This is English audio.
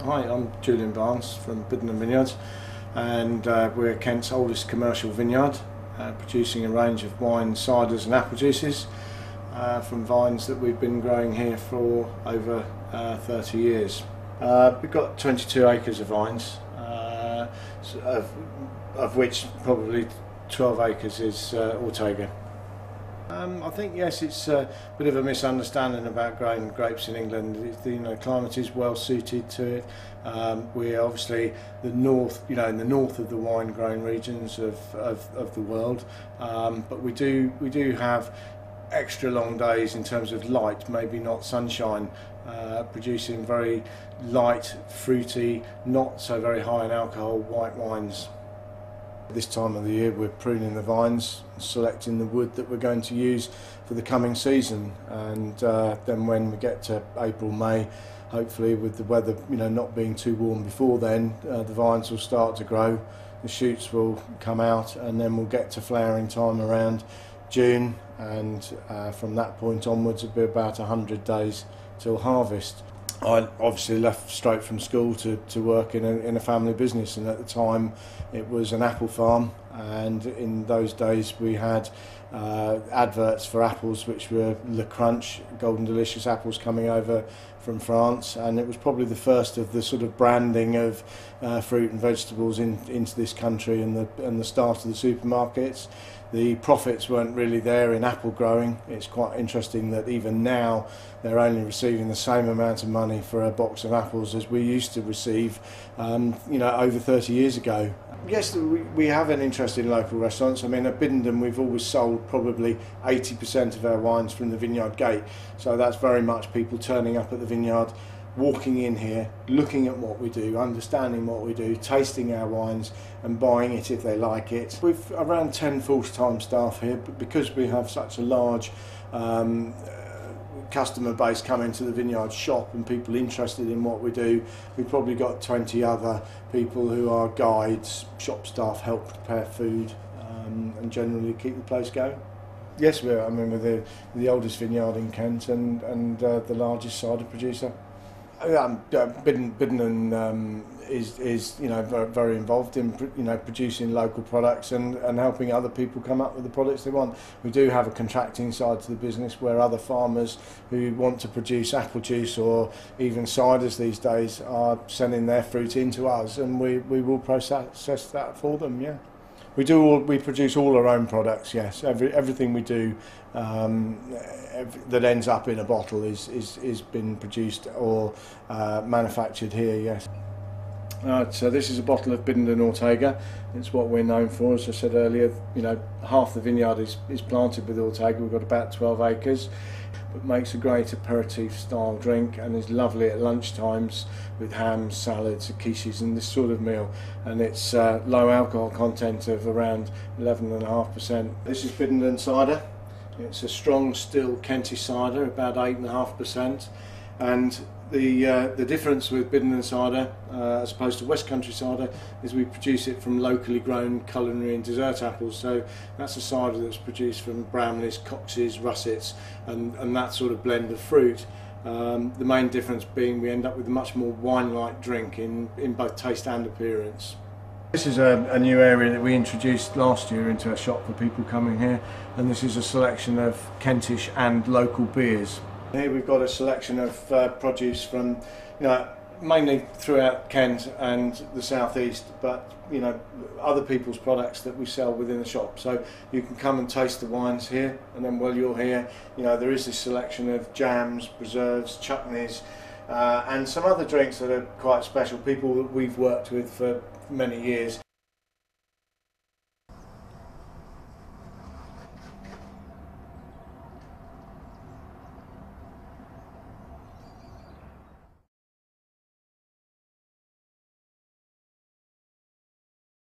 Hi, I'm Julian Barnes from Biddenden Vineyard, and we're Kent's oldest commercial vineyard, producing a range of wines, ciders and apple juices from vines that we've been growing here for over 30 years. We've got 22 acres of vines, of which probably 12 acres is Ortega. I think yes, it's a bit of a misunderstanding about growing grapes in England. The climate is well suited to it. We're obviously the north, in the north of the wine growing regions of the world, but we do have extra long days in terms of light, maybe not sunshine, producing very light, fruity, not so very high in alcohol white wines. This time of the year we're pruning the vines, selecting the wood that we're going to use for the coming season, and then when we get to April, May, hopefully with the weather not being too warm before then, the vines will start to grow, the shoots will come out, and then we'll get to flowering time around June, and from that point onwards it'll be about 100 days till harvest. I obviously left straight from school to work in a family business, and at the time it was an apple farm, and in those days we had adverts for apples which were Le Crunch, golden delicious apples coming over from France, and it was probably the first of the sort of branding of fruit and vegetables into this country, and the start of the supermarkets. The profits weren't really there in apple growing. It's quite interesting that even now they're only receiving the same amount of money for a box of apples as we used to receive over 30 years ago. Yes, we have an interest in local restaurants. I mean, at Biddenden we've always sold probably 80% of our wines from the vineyard gate, so that's very much people turning up at the vineyard, walking in here, looking at what we do, understanding what we do, tasting our wines and buying it if they like it. We've around 10 full-time staff here, but because we have such a large customer base coming to the vineyard shop and people interested in what we do, we've probably got 20 other people who are guides, shop staff, help prepare food, and generally keep the place going. Yes, we're the oldest vineyard in Kent and the largest cider producer. Biddenden is very involved in producing local products and helping other people come up with the products they want. We do have a contracting side to the business where other farmers who want to produce apple juice or even ciders these days are sending their fruit into us, and we will process that for them. Yeah. We produce all our own products. Yes, everything we do that ends up in a bottle is been produced or manufactured here. Yes. So this is a bottle of Biddenden Ortega. It's what we're known for. As I said earlier, half the vineyard is planted with Ortega. We've got about 12 acres. But makes a great aperitif style drink and is lovely at lunch times with hams, salads, quiches and this sort of meal, and it's low alcohol content of around 11.5%. This is Biddenden Cider. It's a strong still Kentish cider, about 8.5%, and the difference with Biddenden cider as opposed to West Country cider is we produce it from locally grown culinary and dessert apples. So that's a cider that's produced from Bramleys, Coxes, Russets and that sort of blend of fruit. The main difference being we end up with a much more wine-like drink in both taste and appearance. This is a new area that we introduced last year into our shop for people coming here, and this is a selection of Kentish and local beers. Here we've got a selection of produce from mainly throughout Kent and the southeast, but other people's products that we sell within the shop. So you can come and taste the wines here, and then while you're here, there is this selection of jams, preserves, chutneys, and some other drinks that are quite special. People that we've worked with for many years